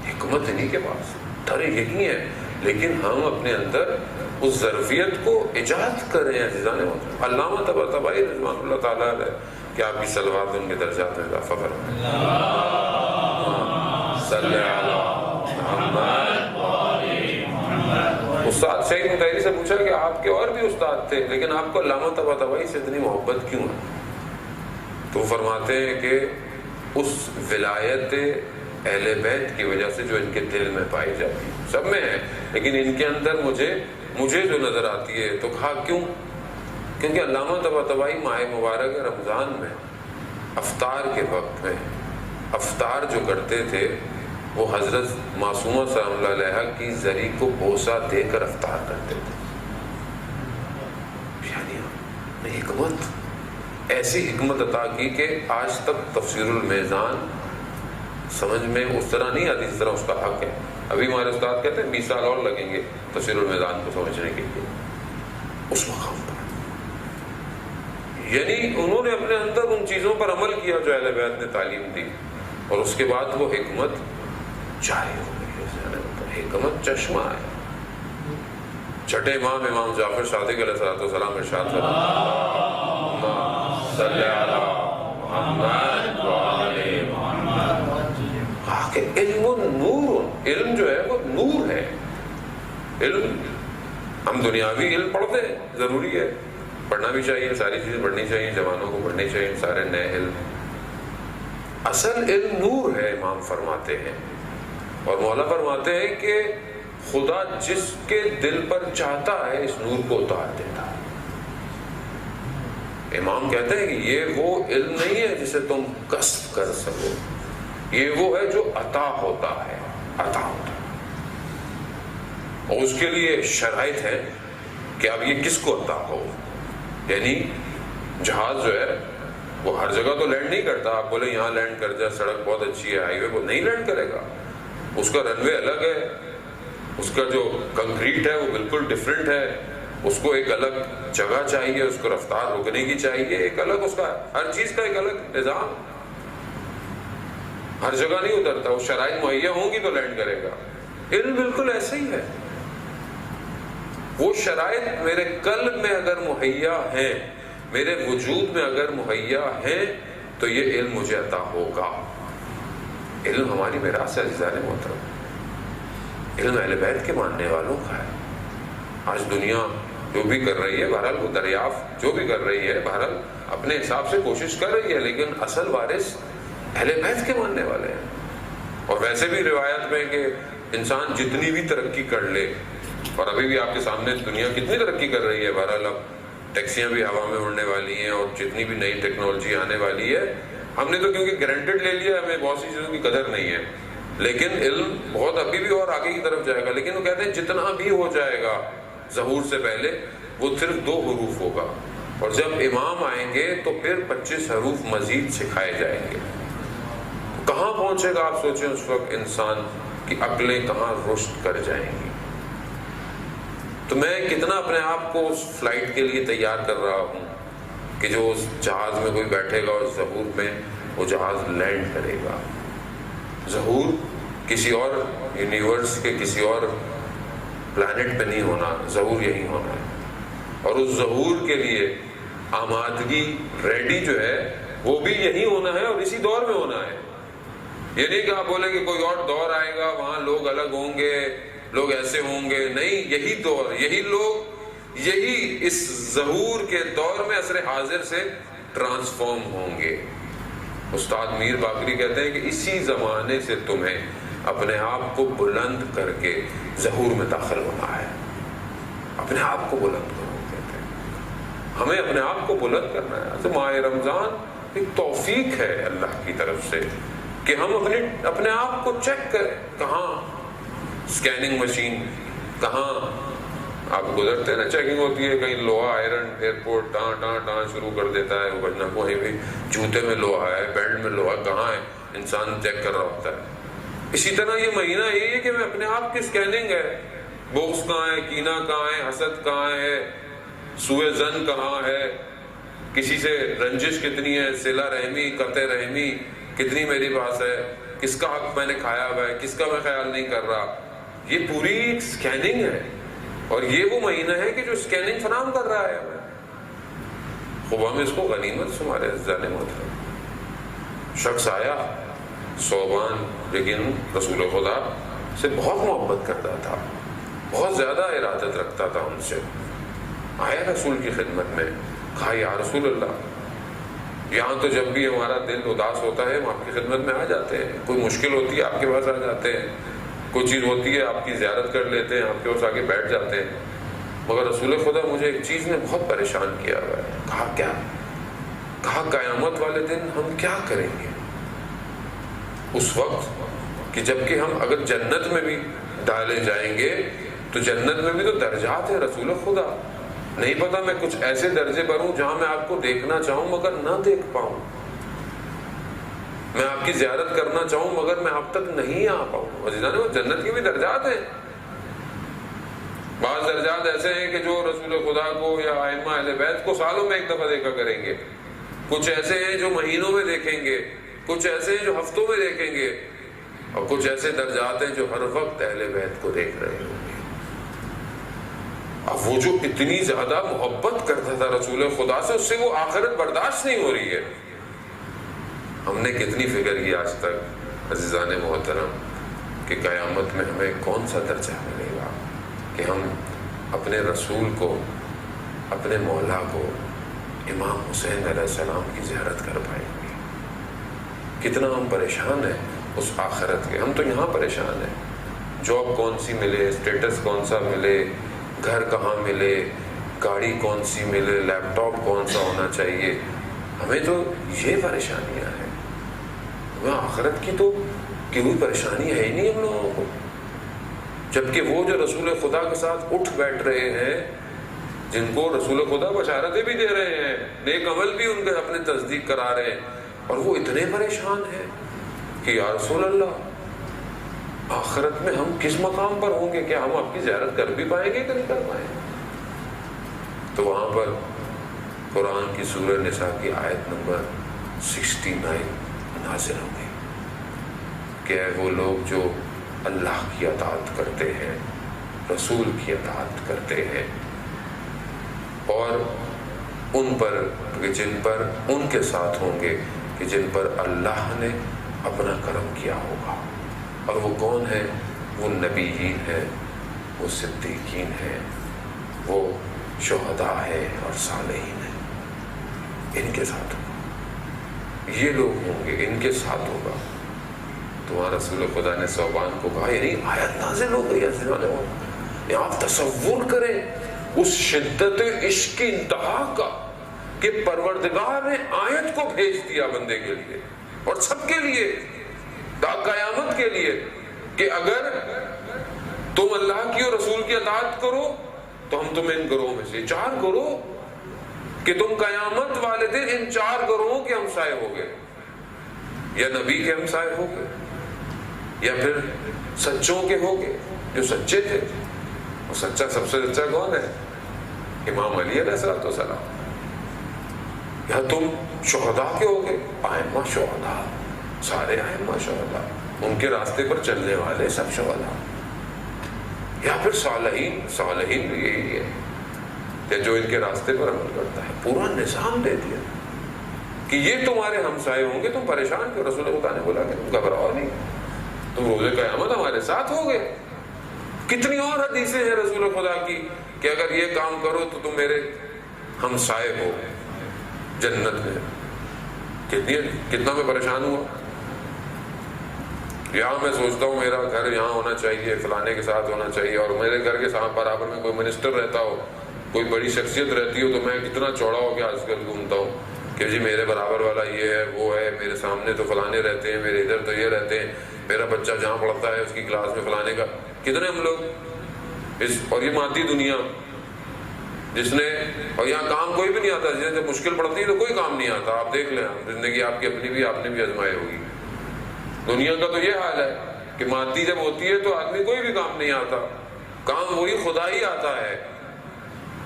حکمت انہی کے پاس, در یہی ہے, لیکن ہم اپنے اندر اس ظرفیت کو ایجاد کر رہے ہیں. عزیزان محترم, علامہ طباطبائی رضوان اللہ تعالیٰ علیہ, کہ آپ کی صلوات ان کے درجات میں اضافہ فرمائیں. صلی علی محمد. استاد شہید مطہری سے پوچھا کہ آپ کے اور بھی استاد تھے, لیکن آپ کو علامہ طباطبائی سے اتنی محبت کیوں ہے؟ تو فرماتے ہیں کہ اس ولایت اہل بیت کی وجہ سے جو ان کے دل میں پائی جاتی ہے, سب میں ہے, لیکن ان کے اندر مجھے جو نظر آتی ہے. تو کہا کیوں؟ کیونکہ علامہ طباطبائی ماہ مبارک رمضان میں افطار کے وقت میں افطار جو کرتے تھے وہ حضرت معصومہ سلام اللہ علیہ کی زری کو بوسہ دے کر افطار کرتے تھے. یعنی حکمت, ایسی حکمت عطا کی کہ آج تک تفسیر المیزان سمجھ میں اس طرح نہیں آتی جس طرح اس کا حق ہے. ابھی ہمارے استاد کہتے ہیں 20 سال اور لگیں گے تفسیر المیزان کو سمجھنے کے لیے اس مقام پر. یعنی انہوں نے اپنے اندر ان چیزوں پر عمل کیا جو اہل بیت نے تعلیم دی, اور اس کے بعد وہ حکمت جاری ہو گئی. حکمت چشمہ ہے. چھٹے امام جعفر صادق علیہ السلام ارشاد فرماتے صلی علی محمد وعلی محمد, کہا کہ علم نور, علم جو ہے وہ نور ہے. علم, ہم دنیاوی علم پڑھتے ہیں, ضروری ہے, پڑھنا بھی چاہیے, ساری چیزیں پڑھنی چاہیے, جوانوں کو پڑھنی چاہیے سارے نئے علم. اصل علم نور ہے, امام فرماتے ہیں. اور مولا فرماتے ہیں کہ خدا جس کے دل پر چاہتا ہے اس نور کو اتار دیتا ہے. امام کہتے ہیں کہ یہ وہ علم نہیں ہے جسے تم کسب کر سکو, یہ وہ ہے جو عطا ہوتا ہے, عطا ہوتا ہے. اور اس کے لیے شرائط ہے کہ اب یہ کس کو عطا ہو. یعنی جہاز جو ہے وہ ہر جگہ تو لینڈ نہیں کرتا. آپ بولے یہاں لینڈ کر جائے, سڑک بہت اچھی ہے, ہائی وے, وہ نہیں لینڈ کرے گا. اس کا رن وے الگ ہے, اس کا جو کنکریٹ ہے وہ بالکل ڈفرینٹ ہے, اس کو ایک الگ جگہ چاہیے, اس کو رفتار روکنے کی چاہیے, ایک الگ اس کا ہر چیز کا ایک الگ نظام. ہر جگہ نہیں اترتا, وہ شرائط مہیا ہوں گی تو لینڈ کرے گا. علم بالکل ایسے ہی ہے. وہ شرائط میرے قلب میں اگر مہیا ہیں, میرے وجود میں اگر مہیا ہیں, تو یہ علم مجھے عطا ہوگا. علم ہماری میراث ہے عزیزان محترم. علم اہل بیت کے ماننے والوں کا ہے. آج دنیا جو بھی کر رہی ہے, بہرحال وہ دریافت جو بھی کر رہی ہے, بہرحال اپنے حساب سے کوشش کر رہی ہے, لیکن اصل وارث اہل بیت کے ماننے والے ہیں. اور ویسے بھی روایت میں کہ انسان جتنی بھی ترقی کر لے، اور ابھی بھی آپ کے سامنے دنیا کتنی ترقی کر رہی ہے، بہرحال اب ٹیکسیاں بھی ہوا میں اڑنے والی ہیں اور جتنی بھی نئی ٹیکنالوجی آنے والی ہے، ہم نے تو کیونکہ گرانٹیڈ لے لیا، ہمیں بہت سی چیزوں کی قدر نہیں ہے، لیکن علم بہت ابھی بھی اور آگے کی طرف جائے گا. لیکن وہ کہتے ہیں جتنا بھی ہو جائے گا ظہور سے پہلے وہ صرف 2 حروف ہوگا، اور جب امام آئیں گے تو پھر 25 حروف مزید سکھائے جائیں گے. کہاں پہنچے گا آپ سوچیں اس وقت انسان کی عقلیں کہاں رشد کر جائیں گی. تو میں کتنا اپنے آپ کو اس فلائٹ کے لیے تیار کر رہا ہوں کہ جو اس جہاز میں کوئی بیٹھے گا اور ظہور میں وہ جہاز لینڈ کرے گا. ظہور کسی اور یونیورس کے کسی اور پلانٹ پہ نہیں ہونا، ظہور یہی ہونا ہے. اور اس ظہور کے لیے آمادگی ریڈی جو ہے وہ بھی یہی ہونا ہے اور اسی دور میں ہونا ہے. یہ نہیں کہ آپ بولیں کہ کوئی اور دور آئے گا وہاں لوگ الگ ہوں گے، لوگ ایسے ہوں گے. نہیں، یہی دور، یہی لوگ، یہی اس ظہور کے دور میں عصر حاضر سے ٹرانسفارم ہوں گے. استاد میر باقری کہتے ہیں کہ اسی زمانے سے تمہیں اپنے آپ کو بلند کر کے ظہور میں داخل ہونا ہے. اپنے آپ کو بلند کرو کہتے ہیں، ہمیں اپنے آپ کو بلند کرنا ہے. تو ماہ رمضان ایک توفیق ہے اللہ کی طرف سے کہ ہم اپنے آپ کو چیک کریں. کہاں اسکیننگ مشین، کہاں آپ گزرتے ہیں نا، چیکنگ ہوتی ہے، کہیں لوہا آئرن ایئرپورٹ ٹاں ٹاں ٹاں شروع کر دیتا ہے وہ بجنا، کوئی بھی جوتے میں لوہا ہے، بیلٹ میں لوہا کہاں ہے، انسان چیک کر رہا ہوتا ہے. اسی طرح یہ مہینہ یہی ہے کہ میں اپنے آپ کی اسکیننگ ہے. بغض کہاں ہے، کینہ کہاں ہے، حسد کہاں ہے، سوء ظن کہاں ہے، کسی سے رنجش کتنی ہے، صلہ رحمی قطع رحمی کتنی میرے پاس ہے، کس کا حق میں نے کھایا ہوا ہے، کس کا میں خیال نہیں کر رہا. یہ پوری ایک اسکیننگ ہے، اور یہ وہ مہینہ ہے کہ جو اسکیننگ فراہم کر رہا ہے ہمیں. خوب ہم اس کو غنیمت شمارے عزیزان محترم. شخص آیا صوبان، لیکن رسول خدا سے بہت محبت کرتا تھا، بہت زیادہ ارادت رکھتا تھا ان سے. آیا رسول کی خدمت میں، کہا یا رسول اللہ، یہاں تو جب بھی ہمارا دل اداس ہوتا ہے ہم آپ کی خدمت میں آ جاتے ہیں، کوئی مشکل ہوتی ہے آپ کے پاس آ جاتے ہیں، کوئی چیز ہوتی ہے آپ کی زیارت کر لیتے ہیں، آپ کے پاس آ کے بیٹھ جاتے ہیں. مگر رسول خدا مجھے ایک چیز نے بہت پریشان کیا ہوا ہے. کہا کیا؟ کہا قیامت والے دن ہم کیا کریں گے اس وقت کہ جب کہ ہم اگر جنت میں بھی ڈالے جائیں گے تو جنت میں بھی تو درجات ہیں رسول خدا. نہیں پتا میں کچھ ایسے درجے پر ہوں جہاں میں آپ کو دیکھنا چاہوں مگر نہ دیکھ پاؤں، میں آپ کی زیارت کرنا چاہوں مگر میں آپ تک نہیں آ پاؤں. عزیزان وہ جنت کے بھی درجات ہیں. بعض درجات ایسے ہیں کہ جو رسول خدا کو یا ائمہ اہل بیت کو سالوں میں ایک دفعہ دیکھا کریں گے، کچھ ایسے ہیں جو مہینوں میں دیکھیں گے، کچھ ایسے ہیں جو ہفتوں میں دیکھیں گے، اور کچھ ایسے درجات ہیں جو ہر وقت اہل بیت کو دیکھ رہے ہوں گے. اب وہ جو اتنی زیادہ محبت کرتا تھا رسول خدا سے، اس سے وہ آخرت برداشت نہیں ہو رہی ہے. ہم نے کتنی فکر کی آج تک عزیزان محترم کہ قیامت میں ہمیں کون سا درجہ ملے گا کہ ہم اپنے رسول کو، اپنے مولا کو، امام حسین علیہ السلام کی زیارت کر پائیں گے. کتنا ہم پریشان ہیں اس آخرت کے. ہم تو یہاں پریشان ہیں، جاب کون سی ملے، اسٹیٹس کون سا ملے، گھر کہاں ملے، گاڑی کون سی ملے، لیپ ٹاپ کون سا ہونا چاہیے. ہمیں تو یہ پریشانیاں ہیں. ہمیں آخرت کی تو کوئی پریشانی ہے ہی نہیں ہم لوگوں کو. جبکہ وہ جو رسول خدا کے ساتھ اٹھ بیٹھ رہے ہیں، جن کو رسول خدا بشارتیں بھی دے رہے ہیں، نیک عمل بھی ان کے اپنے تصدیق کرا رہے ہیں، اور وہ اتنے پریشان ہیں کہ یا رسول اللہ آخرت میں ہم کس مقام پر ہوں گے، کیا ہم آپ کی زیارت کر بھی پائیں گے کہ نہیں کر پائیں گے. تو وہاں پر قرآن کی سورہ نساء کی آیت نمبر 69 نازل ہو گئی کہ اے وہ لوگ جو اللہ کی اطاعت کرتے ہیں، رسول کی اطاعت کرتے ہیں، اور ان پر جن پر ان کے ساتھ ہوں گے کہ جن پر اللہ نے اپنا کرم کیا ہوگا. اور وہ کون ہے؟ وہ نبیین ہیں، وہ صدیقین ہیں، وہ شہداء ہیں اور صالحین ہیں. ان کے ساتھ ہوگا، یہ لوگ ہوں گے، ان کے ساتھ ہوگا. تو وہاں رسول خدا نے ثوبان کو کہا یعنی آیت نازل ہو گئی ہے. آپ تصور کریں اس شدت عشق کی انتہا کا کہ پروردگار نے آیت کو بھیج دیا بندے کے لیے اور سب کے لیے تا قیامت کے لیے کہ اگر تم اللہ کی اور رسول کی اطاعت کرو تو ہم تمہیں ان گروہوں میں سے 4 گروہ کہ تم قیامت والے دن ان 4 گروہوں کے ہمسائے ہو گئے, یا نبی کے ہمسائے ہو گئے یا پھر سچوں کے ہو گئے جو سچے تھے. اور سچا سب سے سچا کون ہے؟ امام علی علیہ السلام. یا تم شہداء کے ہو گئے, ائمہ شہداء, سارے ائمہ شہداء, ان کے راستے پر چلنے والے سب شہداء. یا پھر صالحین, صالحین بھی یہی ہے کہ جو ان کے راستے پر عمل کرتا ہے. پورا نظام دے دیا کہ یہ تمہارے ہمسائے ہوں گے, تم پریشان کیوں؟ رسول خدا نے بولا کہ تم گھبراؤ نہیں, تم روزے قیامت ہمارے ساتھ ہو گئے. کتنی اور حدیثیں ہیں رسول خدا کی کہ اگر یہ کام کرو تو تم میرے ہمسائے ہو جنت میں. کتنا میں پریشان ہوا. یہاں میں سوچتا ہوں میرا گھر یہاں ہونا چاہیے, فلانے کے ساتھ ہونا چاہیے, اور میرے گھر کے ساتھ برابر میں کوئی منسٹر رہتا ہو, کوئی بڑی شخصیت رہتی ہو, تو میں کتنا چوڑا ہو کے آج کل گھومتا ہوں کہ جی میرے برابر والا یہ ہے وہ ہے, میرے سامنے تو فلانے رہتے ہیں, میرے ادھر تو یہ رہتے ہیں, میرا بچہ جہاں پڑھتا ہے اس کی کلاس میں فلانے کا. کتنے ہم لوگ اس, اور یہ مادی دنیا جس نے, اور یہاں کام کوئی بھی نہیں آتا, جس نے مشکل پڑتی ہے تو کوئی کام نہیں آتا. آپ دیکھ لیں, زندگی آپ کی اپنی بھی آپ نے بھی آزمائی ہوگی. دنیا کا تو یہ حال ہے کہ مادی جب ہوتی ہے تو آدمی کوئی بھی کام نہیں آتا, کام وہی خدا ہی آتا ہے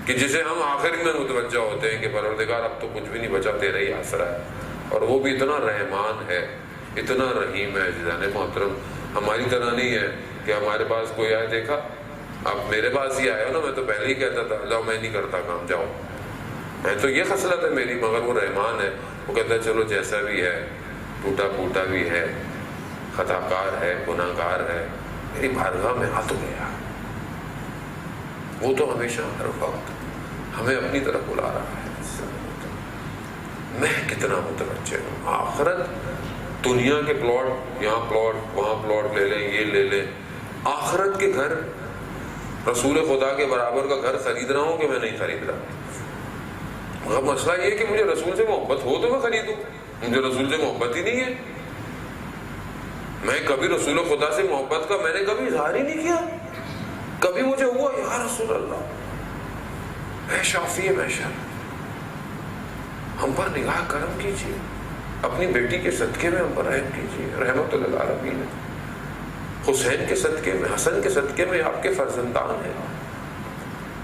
کہ جسے ہم آخر میں متوجہ ہوتے ہیں کہ پروردگار اب تو کچھ بھی نہیں بچا, تیرا ہی آسرا ہے. اور وہ بھی اتنا رحمان ہے, اتنا رحیم ہے. جان محترم, ہماری طرح نہیں ہے کہ ہمارے پاس کوئی آئے, دیکھا آپ میرے پاس ہی آئے ہو نا, میں تو پہلے ہی کہتا تھا جاؤ میں نہیں کرتا کام, جاؤ, میں تو یہ خصلت ہے میری. مگر وہ رحمان ہے, وہ کہتا ہے چلو جیسا بھی ہے, ٹوٹا پھوٹا بھی ہے, خطا کار ہے, گناہ گار ہے, میری بارگاہ میں آ تو گیا. وہ تو ہمیشہ ہر وقت ہمیں اپنی طرف بلا رہا ہے. میں کتنا متوجہ ہوں. آخرت دنیا کے پلاٹ, یہاں پلاٹ وہاں پلاٹ لے لیں, یہ لے لیں. آخرت کے گھر, رسول خدا کے برابر کا گھر خرید رہا ہوں کہ میں نہیں خرید رہا. مگر مسئلہ یہ کہ مجھے رسول سے محبت ہو تو میں خریدوں, مجھے رسول سے محبت ہی نہیں ہے. میں کبھی رسول خدا سے محبت کا میں نے کبھی اظہار ہی نہیں کیا. کبھی مجھے ہوا یا رسول اللہ اے شافی محشر, ہم پر نگاہ کرم کیجیے, اپنی بیٹی کے صدقے میں ہم پر رحم کیجیے. رحمت للعالمین, حسین کے صدقے میں, حسن کے صدقے میں آپ کے فرزندان ہیں.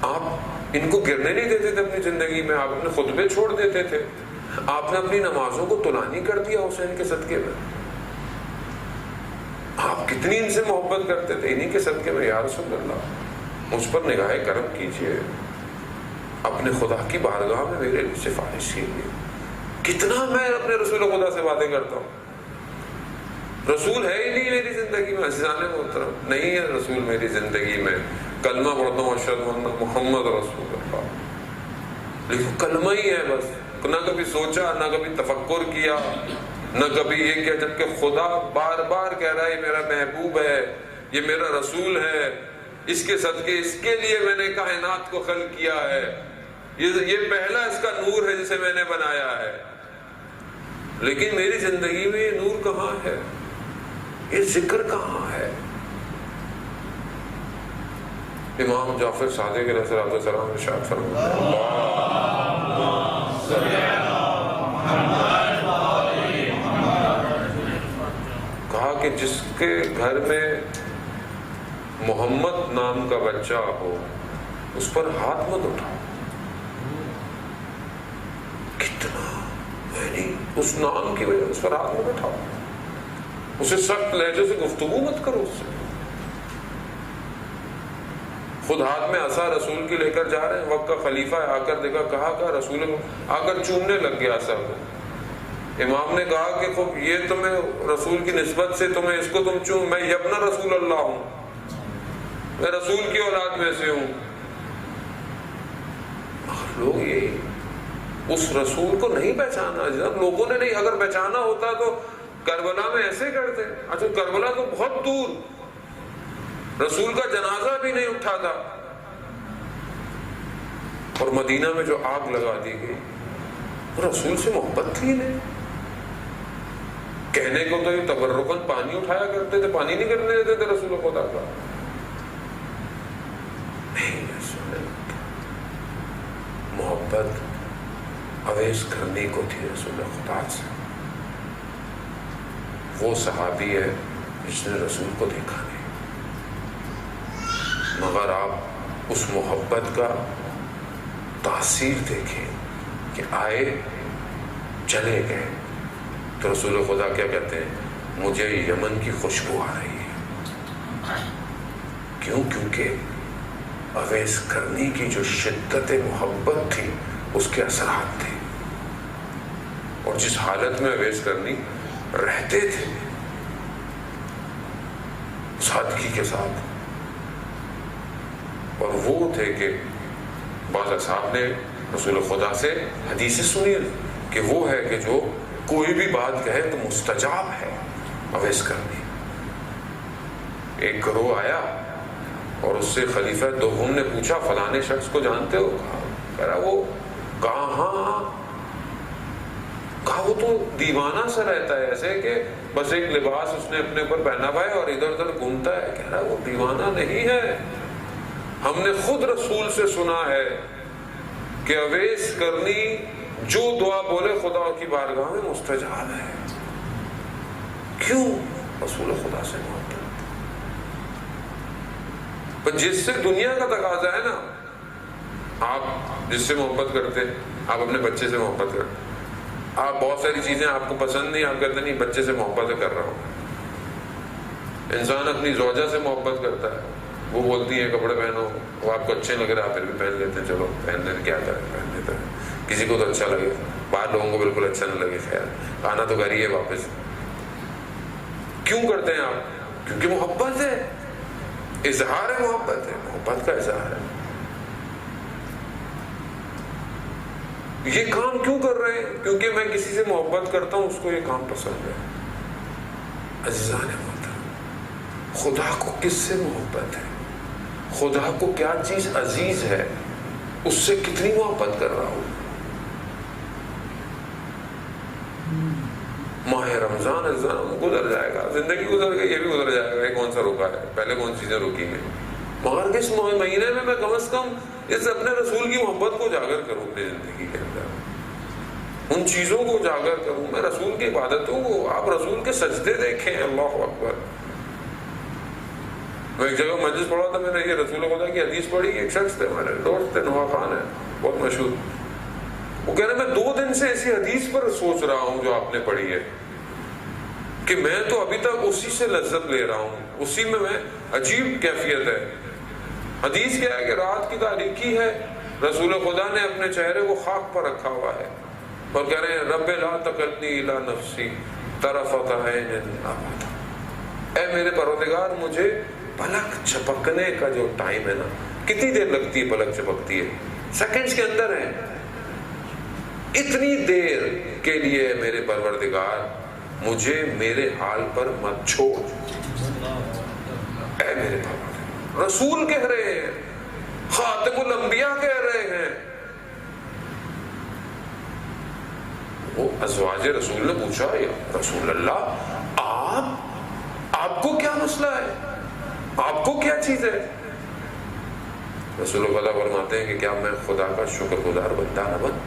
آپ ان کو گرنے نہیں دیتے تھے اپنی زندگی میں, آپ اپنے خطبے چھوڑ دیتے تھے, آپ نے اپنی نمازوں کو طولانی کر دیا حسین کے صدقے میں. آپ کتنی ان سے محبت کرتے تھے, انہی کے صدقے میں. یا رسول اللہ مجھ پر نگاہ کرم کیجیے, اپنے خدا کی بارگاہ میں میرے سفارش کیجیے. کتنا میں اپنے رسول خدا سے باتیں کرتا ہوں. رسول ہے ہی نہیں میری زندگی میں, عزیزان محترم, نہیں ہے رسول میری زندگی میں. کلمہ پڑھتا ہوں اشہد ان محمد رسول اللہ, لیکن کلمہ ہی ہے بس. نہ کبھی سوچا, نہ کبھی تفکر کیا, نہ کبھی یہ کیا, جبکہ خدا بار بار کہہ رہا ہے یہ میرا محبوب ہے, یہ میرا رسول ہے, اس کے صدقے, اس کے لیے میں نے کائنات کو خلق کیا ہے, یہ پہلا اس کا نور ہے جسے میں نے بنایا ہے. لیکن میری زندگی میں یہ نور کہاں ہے, یہ ذکر کہاں ہے. امام جعفر صادق علیہ السلام ارشاد فرماتے ہیں, کہا کہ جس کے گھر میں محمد نام کا بچہ ہو اس پر ہاتھ مت اٹھاؤ. کتنا, یعنی اس نام کی وجہ اس پر ہاتھ مت اٹھاؤ, اسے سخت لہجے سے گفتگو مت کرو اس سے. خود ہاتھ میں عصا رسول کی لے کر جا رہے ہیں, وقت کا خلیفہ ہے, آ کر دیکھا, کہا رسول آ کر چومنے لگ گیا عصا کو. امام نے کہا کہ خب یہ تمہیں رسول کی نسبت سے تمہیں اس کو تم چوم, میں یبن رسول اللہ ہوں, میں رسول کی اولاد میں سے ہوں. لوگ یہ اس رسول کو نہیں پہچانا. لوگوں نے نہیں, اگر پہچانا ہوتا تو کربلا میں ایسے کرتے. اچھا کربلا تو بہت دور، رسول کا جنازہ بھی نہیں اٹھا تھا، اور مدینہ میں جو آگ لگا دی گئی، رسول سے محبت تھی نہیں. کہنے کو تو یہ تبرکاً پانی اٹھایا کرتے تھے، پانی نہیں کرنے دیتے تھے رسول خدا کا. نہیں، محبت اویس کرنی کو تھی رسول خدا سے. وہ صحابی ہے جس نے رسول کو دیکھا نہیں، مگر آپ اس محبت کا تاثیر دیکھیں کہ آئے چلے گئے تو رسول خدا کیا کہتے ہیں؟ مجھے یمن کی خوشبو آ رہی ہے. کیوں؟ کیونکہ اویس کرنی کی جو شدت محبت تھی اس کے اثرات تھے، اور جس حالت میں اویس کرنی رہتے تھے سادگی کے ساتھ، اور وہ تھے کہ بعض اصحاب نے رسول خدا سے حدیثیں سنی کہ وہ ہے کہ جو کوئی بھی بات کہے تو مستجاب ہے. اویس کرنی ایک گروہ آیا اور اس سے خلیفہ دوم نے پوچھا فلانے شخص کو جانتے ہو؟ کہا وہ کہا وہ تو دیوانہ سا رہتا ہے، ایسے کہ بس ایک لباس اس نے اپنے پر پہنا ہوا ہے اور ادھر ادھر گھومتا ہے. کہہ رہا وہ دیوانہ نہیں ہے، ہم نے خود رسول سے سنا ہے کہ اویس کرنی جو دعا بولے خدا کی بارگاہ میں مستجاب ہے. کیوں؟ رسول خدا سے محبت. پر جس سے دنیا کا تقاضا ہے نا، آپ جس سے محبت کرتے، آپ اپنے بچے سے محبت کرتے، آپ بہت ساری چیزیں آپ کو پسند نہیں، آپ کہتے نہیں بچے سے محبت کر رہا ہوں. انسان اپنی زوجہ سے محبت کرتا ہے، وہ بولتی ہے کپڑے پہنو، وہ آپ کو اچھے لگ رہے ہیں آپ پھر بھی پہن لیتے ہیں، چلو پہن لیتے، کیا کریں پہن لیتے ہیں. کسی کو تو اچھا لگے، باہر لوگوں کو بالکل اچھا نہ لگے، خیر آنا تو گھر ہی ہے واپس. کیوں کرتے ہیں آپ؟ کیونکہ محبت ہے، اظہار ہے، محبت ہے، محبت کا اظہار ہے. یہ کام کیوں کر رہے ہیں؟ کیونکہ میں کسی سے محبت کرتا ہوں، اس کو یہ کام پسند ہے. عزیزان محترم، خدا کو کس سے محبت ہے؟ خدا کو کیا چیز عزیز ہے؟ اس سے کتنی محبت کر رہا ہوں. ماہ رمضان گزر جائے گا، زندگی گزر گئی، یہ بھی گزر جائے گا، یہ کون سا رکا ہے؟ پہلے کون چیزیں رکی ہیں؟ مگر اس مہینے میں کم از کم اس اپنے رسول کی محبت کو اجاگر کروں اپنی زندگی کے اندر، ان چیزوں کو اجاگر کروں، میں رسول کی عبادتوں کو، آپ رسول کے سجدے دیکھیں. اللہ اکبر. میں ایک جگہ مجلس پڑھا تھا، میں نے یہ رسول خدا کی حدیث پڑھی. ایک شخص تھے ہمارے دوست تھے، نوا خان ہے بہت مشہور، وہ کہہ رہے میں 2 دن سے ایسی حدیث پر سوچ رہا ہوں جو آپ نے پڑھی ہے، کہ میں تو ابھی تک اسی سے لذت لے رہا ہوں، اسی میں عجیب کیفیت ہے. حدیث کیا ہے کہ رات کی تاریکی ہے، رسول خدا نے اپنے چہرے کو خاک پر رکھا ہوا ہے اور کہہ رہے ہیں رب لا تکلنی الی نفسی طرفۃ عین ابدا. اے میرے پروردگار، مجھے پلک چپکنے کا جو ٹائم ہے نا، کتنی دیر لگتی ہے پلک چپکتی ہے؟ سیکنڈز کے اندر ہے. اتنی دیر کے لیے میرے پروردگار مجھے میرے حال پر مت چھوڑ. اے میرے پروردگار، رسول کہہ رہے ہیں، خاتم الانبیاء کہہ رہے ہیں. وہ ازواج رسول نے پوچھا یا رسول اللہ، آپ کو کیا مسئلہ ہے؟ آپ کو کیا چیز ہے؟ رسول اللہ فرماتے ہیں کہ کیا میں خدا کا شکر گزار بندہ نہ بن؟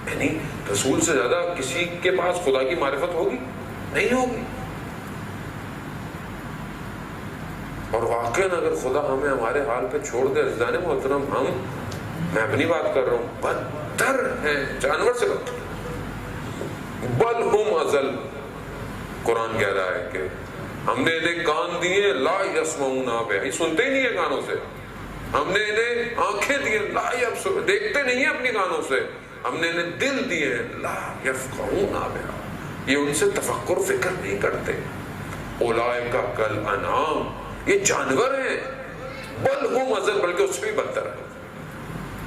یعنی رسول سے زیادہ کسی کے پاس خدا کی معرفت ہوگی؟ نہیں ہوگی. اور واقعاً اگر خدا ہمیں ہمارے حال پہ چھوڑ دے، عزیزان محترم، میں اپنی بات کر رہا ہوں، بدتر ہیں جانور سے بدتر. بل ہم ازل. قرآن کہہ رہا ہے کہ ہم نے انہیں کان دیے لا یسمعون بہ، سنتے ہی نہیں ہے کانوں سے. ہم نے انہیں آنکھیں دیے لا یبصرون، دیکھتے نہیں ہیں اپنی کانوں سے. ہم نے انہیں دل دیے لا یفقہون بہ، یہ ان سے تفکر فکر نہیں کرتے. اولئک کالانعام، یہ جانور ہیں. بل ہم ازل، بلکہ اس سے بھی بدتر ہے،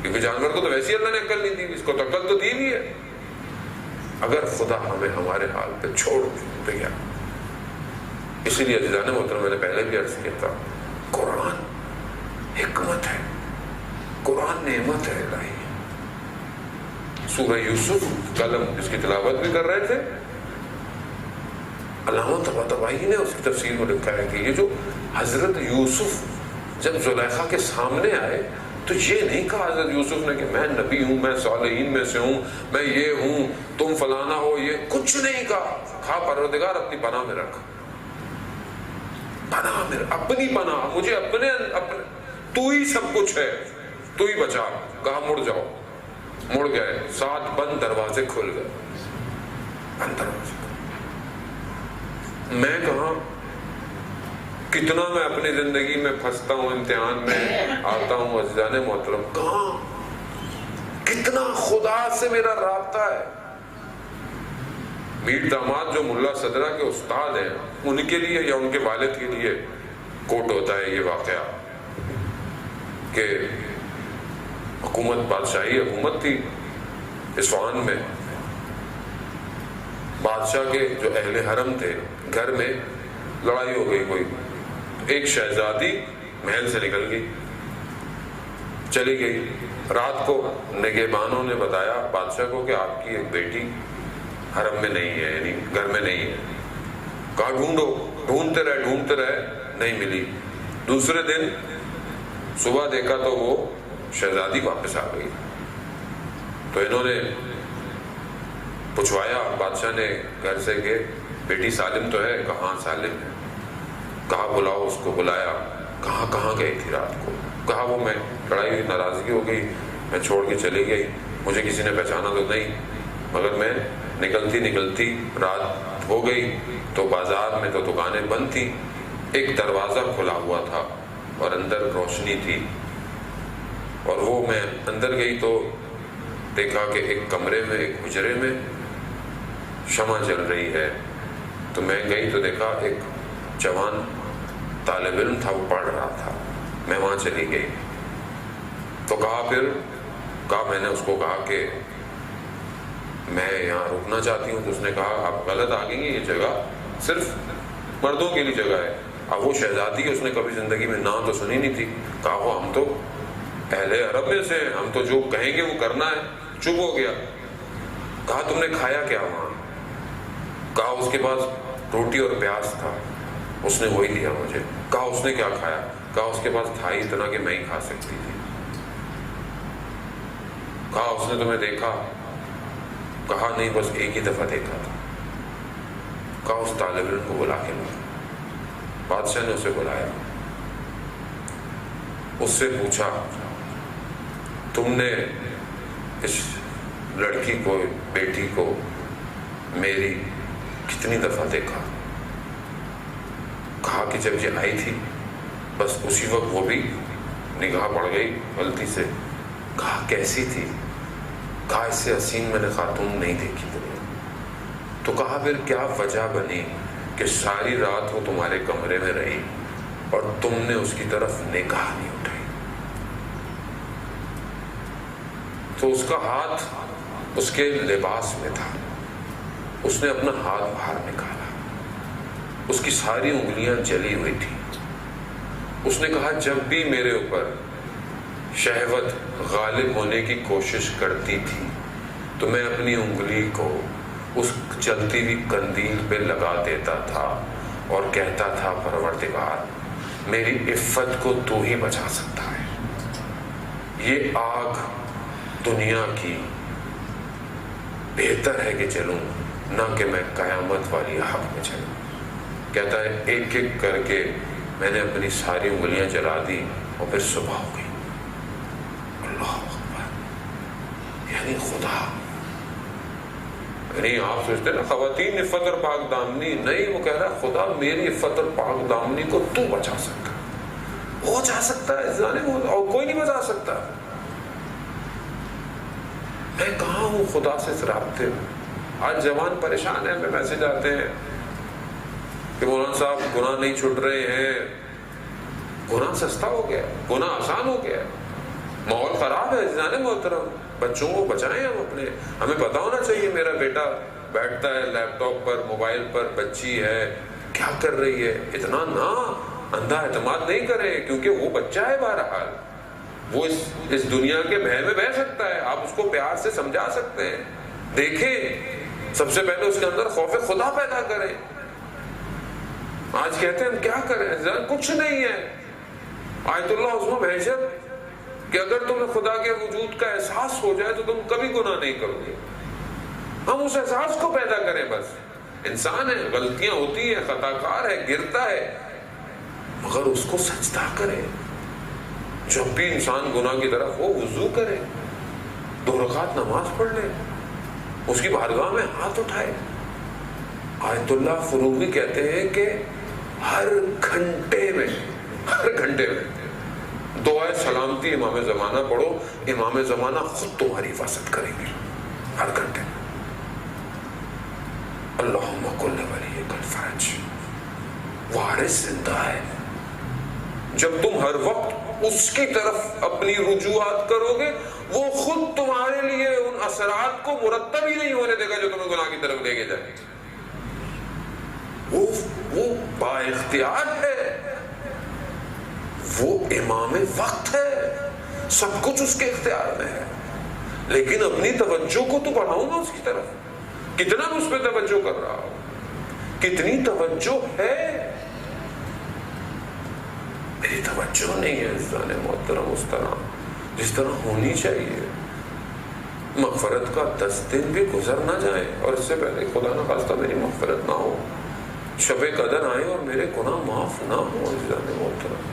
کیونکہ جانور کو تو ویسی اللہ نے عقل نہیں دی، اس کو تو عقل تو دی بھی ہے. اگر خدا ہمیں ہمارے حال پہ چھوڑ دیا. اسی لیے عزیزان محترم میں نے پہلے بھی عرض کیا تھا، قرآن حکمت ہے، قرآن نعمت ہے الہی. سورہ یوسف کل ہم اس کی تلاوت بھی کر رہے تھے. علامہ طباطبائی نے اس کی تفسیر میں لکھا ہے کہ یہ جو حضرت یوسف جب زلیخا کے سامنے آئے تو یہ نہیں کہا حضرت یوسف نے کہ میں نبی ہوں، میں صالحین میں سے ہوں، میں یہ ہوں، تم فلانا ہو، یہ کچھ نہیں کہا. کہا پروردگار اپنی پناہ میں رکھ، پناہ میں اپنی پناہ، مجھے اپنے تو ہی سب کچھ ہے، تو ہی بچا. کہا مڑ جاؤ، مڑ گئے، 7 بند دروازے کھل گئے. بند دروازے میں کہاں کتنا میں اپنی زندگی میں پھنستا ہوں، امتحان میں آتا ہوں عزیزان محترم، کہاں کتنا خدا سے میرا رابطہ ہے. میر داماد جو ملا صدرہ کے استاد ہیں، ان کے لیے یا ان کے والد کے لیے کوٹ ہوتا ہے یہ واقعہ کہ حکومت، بادشاہی حکومت تھی اصفہان میں. بادشاہ کے جو اہل حرم تھے، گھر میں لڑائی ہو گئی کوئی. ایک شہزادی محل سے نکل گئی، چلی گئی. رات کو نگہبانوں نے بتایا بادشاہ کو کہ آپ کی ایک بیٹی حرم میں نہیں ہے، یعنی گھر میں نہیں ہے. کہا ڈھونڈو. ڈھونڈتے رہے، نہیں ملی. دوسرے دن صبح دیکھا تو وہ شہزادی واپس آ گئی. تو انہوں نے پوچھوایا بادشاہ نے گھر سے کہ بیٹی سالم تو ہے؟ کہاں سالم ہے. کہا بلاؤ اس کو. بلایا. کہاں گئی تھی رات کو؟ کہا وہ میں لڑائی ہوئی، ناراضگی ہو گئی، میں چھوڑ کے چلی گئی، مجھے کسی نے پہچانا تو نہیں، مگر میں نکلتی رات ہو گئی تو بازار میں تو دکانیں بند تھی، ایک دروازہ کھلا ہوا تھا اور اندر روشنی تھی، اور وہ میں اندر گئی تو دیکھا کہ ایک کمرے میں، ایک حجرے میں شمع جل رہی ہے. تو میں گئی تو دیکھا ایک جوان طالب علم تھا، وہ پڑھ رہا تھا. میں وہاں چلی گئی تو کہا میں نے اس کو کہا کہ میں یہاں رکنا چاہتی ہوں. تو اس نے کہا آپ غلط آ گئی ہیں، یہ جگہ صرف مردوں کے لیے جگہ ہے. اب وہ شہزادی ہے، اس نے کبھی زندگی میں نہ تو سنی نہیں تھی. کہا وہ ہم تو اہل عرب میں سے ہیں، ہم تو جو کہیں گے وہ کرنا ہے. چپ ہو گیا. کہا تم نے کھایا کیا وہاں؟ کہا اس کے پاس روٹی اور پیاز تھا، اس نے وہی دیا مجھے. کہا اس نے کیا کھایا؟ کہا اس کے پاس تھا ہی اتنا کہ میں ہی کھا سکتی تھی. کہا اس نے تمہیں دیکھا؟ کہا نہیں، بس ایک ہی دفعہ دیکھا تھا. کہا اس طالب علم کو بلا کے لاؤ. بادشاہ نے اسے بلایا. اس سے پوچھا تم نے اس لڑکی کو، بیٹی کو میری کتنی دفعہ دیکھا؟ کہا کہ جب یہ آئی تھی بس اسی وقت وہ بھی نگاہ پڑ گئی غلطی سے. کہا کیسی تھی؟ کہا اس سے حسین میں نے خاتون نہیں دیکھی. تو کہا پھر کیا وجہ بنی کہ ساری رات وہ تمہارے کمرے میں رہی اور تم نے اس کی طرف نگاہ نہیں اٹھائی؟ تو اس کا ہاتھ اس کے لباس میں تھا. اس نے اپنا ہاتھ باہر نکالا، اس کی ساری انگلیاں جلی ہوئی تھی. اس نے کہا جب بھی میرے اوپر شہوت غالب ہونے کی کوشش کرتی تھی تو میں اپنی انگلی کو اس چلتی ہوئی قندیل پہ لگا دیتا تھا اور کہتا تھا پروردگار میری عفت کو تو ہی بچا سکتا ہے. یہ آگ دنیا کی بہتر ہے کہ چلوں نہ کہ میں قیامت والی آگ میں چلوں. کہتا ہے ایک ایک کر کے میں نے اپنی ساری انگلیاں جلا دی اور پھر صبح ہو گئی. اللہ اکبر. یعنی خدا، یعنی آپ سوچتے نا خواتین عفت اور پاک دامنی، نہیں، وہ کہہ رہا ہے خدا میری عفت اور پاک دامنی کو تو بچا سکتا. وہ جا سکتا ہے اور کوئی نہیں بچا سکتا. میں کہاں ہوں خدا سے اس رابطے میں؟ آج جوان پریشان ہیں، ہمیں میسج آتے ہیں کہ مولانا صاحب گناہ نہیں چھٹ رہے ہیں. گناہ سستا ہو گیا، گناہ آسان ہو گیا. ماحول خراب ہے عزیزان محترم، بچوں کو بچائیں ہم اپنے. ہمیں پتا ہونا چاہیے میرا بیٹا بیٹھتا ہے لیپ ٹاپ پر، موبائل پر، بچی ہے کیا کر رہی ہے. اتنا نہ اندھا اعتماد نہیں کریں، کیونکہ وہ بچہ ہے، بہرحال وہ اس دنیا کے بھے میں بہ سکتا ہے. آپ اس کو پیار سے سمجھا سکتے ہیں. دیکھیں، سب سے پہلے اس کے اندر خوف خدا پیدا کریں. آج کہتے ہیں ہم کیا کریں، کچھ نہیں ہے. آیت اللہ عظمہ بحیثیت کہ اگر تمہیں خدا کے وجود کا احساس ہو جائے تو تم کبھی گناہ نہیں کرو گے. ہم اس احساس کو پیدا کریں. بس انسان ہے، غلطیاں ہوتی ہیں، خطا کار ہے، گرتا ہے، مگر اس کو سجدہ کرے. جب بھی انسان گناہ کی طرف ہو وضو کرے، 2 رکعت نماز پڑھ لے، اس کی بارگاہ میں ہاتھ اٹھائے. آیت اللہ فروغی کہتے ہیں کہ ہر گھنٹے میں دعائے سلامتی امام زمانہ پڑھو، امام زمانہ خود تمہاری حفاظت کریں گے. ہر گھنٹے میں اللہم کل ولیک الفرج، وارث زندہ ہے. جب تم ہر وقت اس کی طرف اپنی رجوعات کرو گے، وہ خود تمہارے لیے ان اثرات کو مرتب ہی نہیں ہونے دے گا جو تمہیں گناہ کی طرف لے کے جائے. وہ با اختیار ہے، وہ امام وقت ہے، سب کچھ اس کے اختیار میں ہے. لیکن اپنی توجہ کو تو بڑھاؤں گا اس کی طرف. کتنا میں اس پہ توجہ کر رہا ہوں، کتنی توجہ ہے. میری توجہ نہیں ہے عزیزان محترم اس طرح جس طرح ہونی چاہیے. مغفرت کا 10 دن بھی گزر نہ جائے اور اس سے پہلے خدا نہ خواستہ میری مغفرت نہ ہو، شب قدر آئے اور میرے گناہ معاف نہ ہو عزیزان محترم.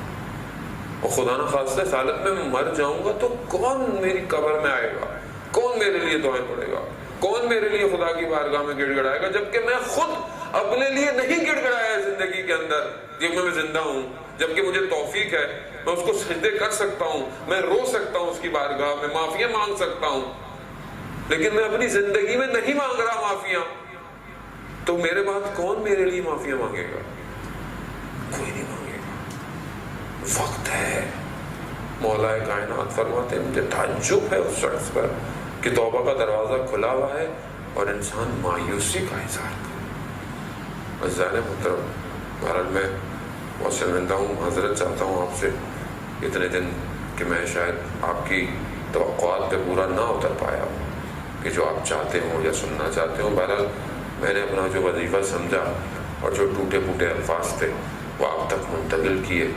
اور خدا نہ خواستہ اس حالت میں مر جاؤں گا تو کون میری قبر میں آئے گا، کون میرے لیے دعائیں پڑھے گا، کون میرے لیے خدا کی بارگاہ میں گڑ گڑائے گا، جبکہ میں خود اپنے لیے نہیں گڑ گڑایا ہے زندگی کے اندر. جب میں زندہ ہوں، جبکہ مجھے توفیق ہے، میں اس کو سجدے کر سکتا ہوں، میں رو سکتا ہوں اس کی بارگاہ میں، معافیاں مانگ سکتا ہوں، لیکن میں اپنی زندگی میں نہیں مانگ رہا معافیاں. تو میرے بعد کون میرے لیے معافیاں مانگے گا؟ کوئی نہیں مانگے گا. وقت ہے. مولا کائنات فرماتے ہیں مجھے تعجب ہے اس شخص پر کہ توبہ کا دروازہ کھلا ہوا ہے اور انسان مایوسی کا اظہار کرے. عزیزان محترم، بہرحال میں بہت شرمندہ ہوں، معذرت چاہتا ہوں آپ سے اتنے دن کہ میں شاید آپ کی توقعات پہ پورا نہ اتر پایا کہ جو آپ چاہتے ہوں یا سننا چاہتے ہوں. بہرحال میں نے اپنا جو وظیفہ سمجھا اور جو ٹوٹے پھوٹے الفاظ تھے وہ آپ تک منتقل کیے.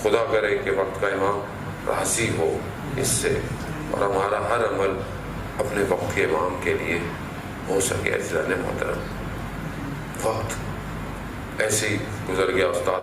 خدا کرے کہ وقت کا امام راضی ہو اس سے اور ہمارا ہر عمل اپنے وقت کے امام کے لیے ہو سکے. عزیزان محترم، وقت ایسے ہی گزر گیا. استاد